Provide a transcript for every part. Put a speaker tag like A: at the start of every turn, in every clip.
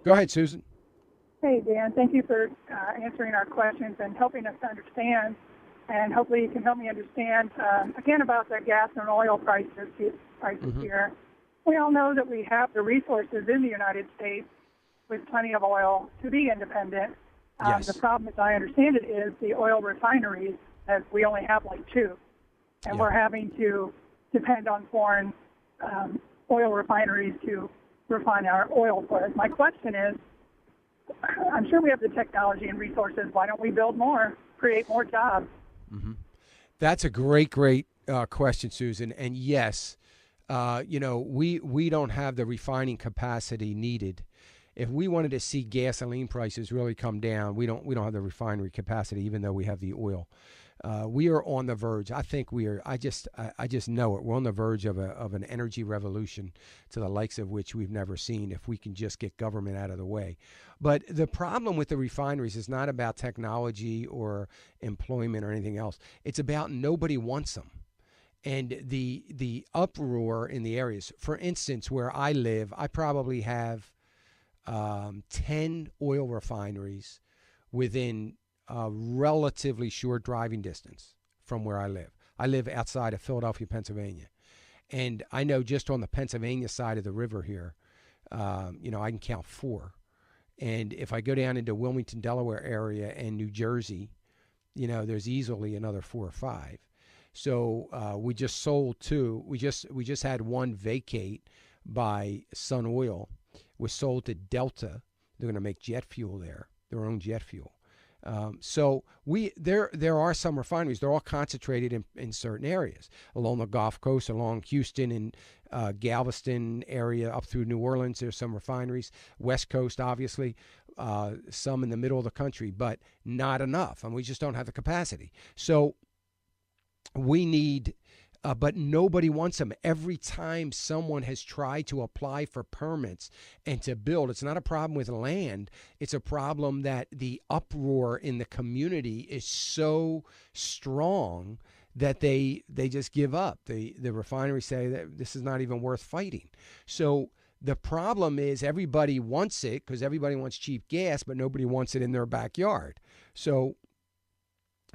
A: Go ahead, Susan.
B: Hey, Dan. Thank you for answering our questions and helping us to understand. And hopefully you can help me understand, again, about the gas and oil prices here. We all know that we have the resources in the United States with plenty of oil to be independent.
A: Yes.
B: The problem, as I understand it, is the oil refineries, as we only have like two. And we're having to depend on foreign oil refineries to refine our oil for us. My question is, I'm sure we have the technology and resources. Why don't we build more, create more jobs?
A: That's a great question, Susan. And yes, we don't have the refining capacity needed. If we wanted to see gasoline prices really come down, we don't have the refinery capacity, even though we have the oil. We are on the verge. I think we are. I just know it. We're on the verge of an energy revolution to the likes of which we've never seen. If we can just get government out of the way. But the problem with the refineries is not about technology or employment or anything else. It's about nobody wants them. And the uproar in the areas. For instance, where I live, I probably have 10 oil refineries within a relatively short driving distance from where I live. I live outside of Philadelphia, Pennsylvania. And I know just on the Pennsylvania side of the river here, I can count 4. And if I go down into Wilmington, Delaware area and New Jersey, there's easily another 4 or 5. So we just sold 2. We just had one vacate by Sun Oil. Was sold to Delta. They're going to make jet fuel there, their own jet fuel. So there are some refineries. They're all concentrated in certain areas along the Gulf Coast, along Houston and Galveston area up through New Orleans. There's some refineries. West Coast, obviously, some in the middle of the country, but not enough, and we just don't have the capacity. So we need. But nobody wants them. Every time someone has tried to apply for permits and to build, it's not a problem with land. It's a problem that the uproar in the community is so strong that they just give up. The refineries say that this is not even worth fighting. So the problem is everybody wants it because everybody wants cheap gas, but nobody wants it in their backyard. So,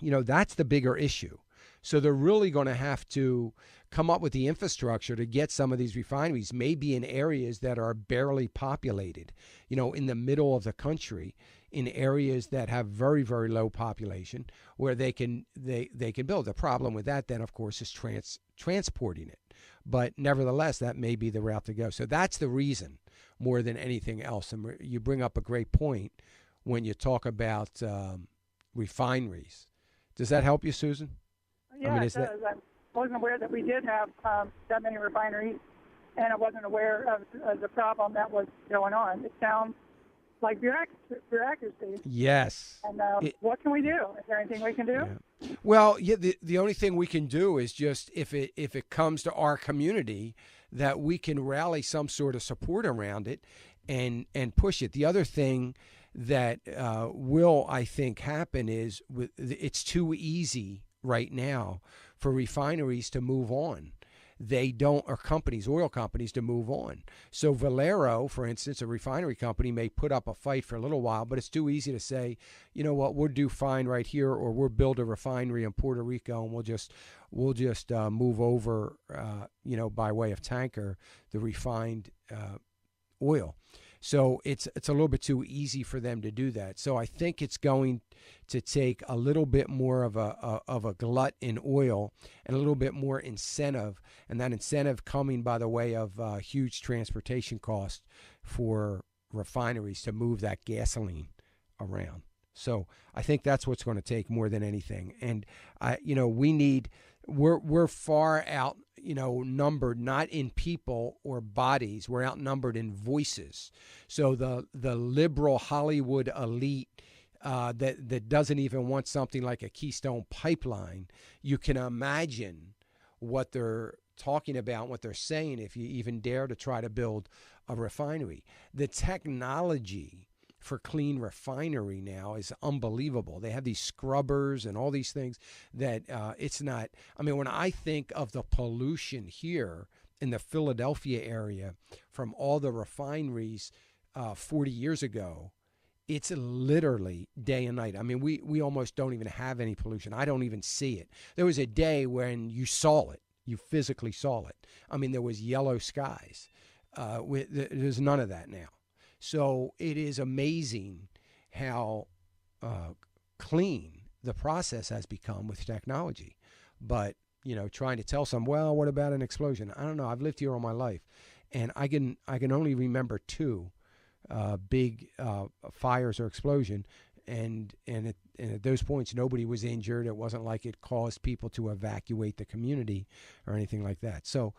A: that's the bigger issue. So they're really going to have to come up with the infrastructure to get some of these refineries, maybe in areas that are barely populated, in the middle of the country, in areas that have very, very low population, where they can build. The problem with that then, of course, is transporting it. But nevertheless, that may be the route to go. So that's the reason more than anything else. And you bring up a great point when you talk about refineries. Does that help you, Susan?
B: Yeah, it does. I wasn't aware that we did have that many refineries, and I wasn't aware of the problem that was going on. It sounds like bureaucracy.
A: Yes.
B: And what can we do? Is there anything we can do?
A: Yeah. Well, the only thing we can do is just if it comes to our community, that we can rally some sort of support around it and push it. The other thing that will, I think, happen is it's too easy right now for refineries to move on. They don't, or oil companies to move on. So Valero, for instance, a refinery company, may put up a fight for a little while, but it's too easy to say, you know what, we'll do fine right here, or we'll build a refinery in Puerto Rico and we'll just move over, by way of tanker, the refined oil. So it's a little bit too easy for them to do that. So I think it's going to take a little bit more of a glut in oil and a little bit more incentive, and that incentive coming by the way of huge transportation costs for refineries to move that gasoline around. So I think that's what's going to take more than anything. And we're far out, numbered, not in people or bodies. We're outnumbered in voices. So the liberal Hollywood elite that doesn't even want something like a Keystone Pipeline, you can imagine what they're talking about, what they're saying if you even dare to try to build a refinery. The technology for clean refinery now is unbelievable. They have these scrubbers and all these things that it's not. I mean, when I think of the pollution here in the Philadelphia area from all the refineries 40 years ago, it's literally day and night. I mean, we almost don't even have any pollution. I don't even see it. There was a day when you saw it. You physically saw it. I mean, there was yellow skies. There's none of that now. So it is amazing how clean the process has become with technology. But, trying to tell some, well, what about an explosion? I don't know. I've lived here all my life, and I can only remember two big fires or explosion, and at those points nobody was injured. It wasn't like it caused people to evacuate the community or anything like that. So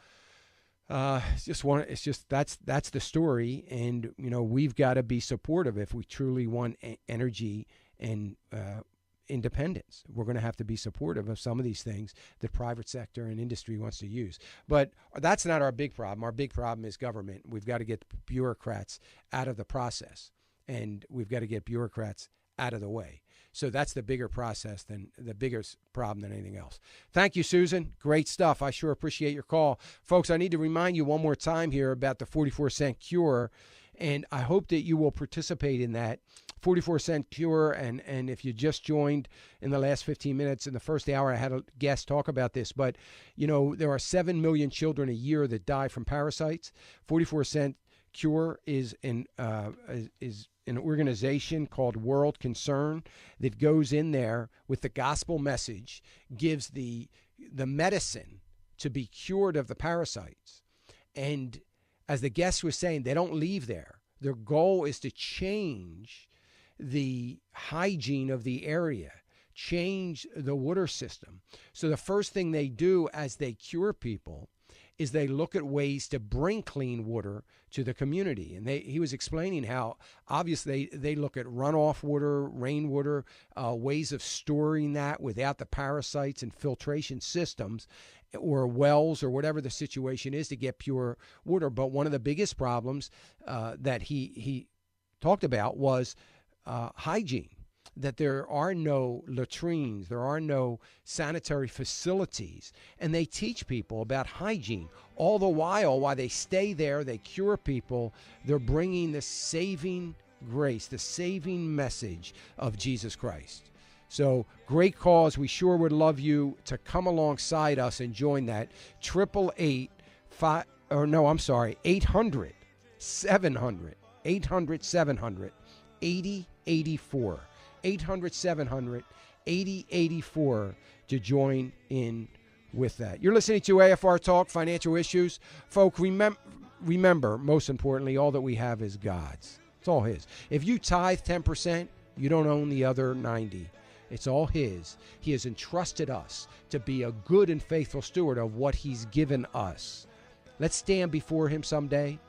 A: that's the story, and we've got to be supportive if we truly want energy and independence. We're going to have to be supportive of some of these things the private sector and industry wants to use. But that's not our big problem. Our big problem is government. We've got to get bureaucrats out of the process, and we've got to get bureaucrats out of the way. So that's the bigger process the biggest problem than anything else. Thank you, Susan. Great stuff. I sure appreciate your call. Folks, I need to remind you one more time here about the 44-cent cure, and I hope that you will participate in that 44-cent cure. And if you just joined in the last 15 minutes, in the first hour, I had a guest talk about this. But, there are 7 million children a year that die from parasites. 44-cent cure is an organization called World Concern that goes in there with the gospel message, gives the medicine to be cured of the parasites. And as the guest was saying, they don't leave there. Their goal is to change the hygiene of the area, change the water system. So the first thing they do as they cure people is they look at ways to bring clean water to the community. And he was explaining how obviously they look at runoff water, rainwater, ways of storing that without the parasites and filtration systems or wells or whatever the situation is to get pure water. But one of the biggest problems that he talked about was hygiene, that there are no latrines, there are no sanitary facilities, and they teach people about hygiene. All the while they stay there, they cure people, they're bringing the saving grace, the saving message of Jesus Christ. So great cause. We sure would love you to come alongside us and join that. 800 700 8084. 800-700-8084 to join in with that. You're listening to AFR Talk, Financial Issues. Folk, remember, most importantly, all that we have is God's. It's all His. If you tithe 10%, you don't own the other 90. It's all His. He has entrusted us to be a good and faithful steward of what He's given us. Let's stand before Him someday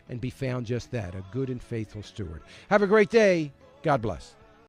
A: and be found just that, a good and faithful steward. Have a great day. God bless.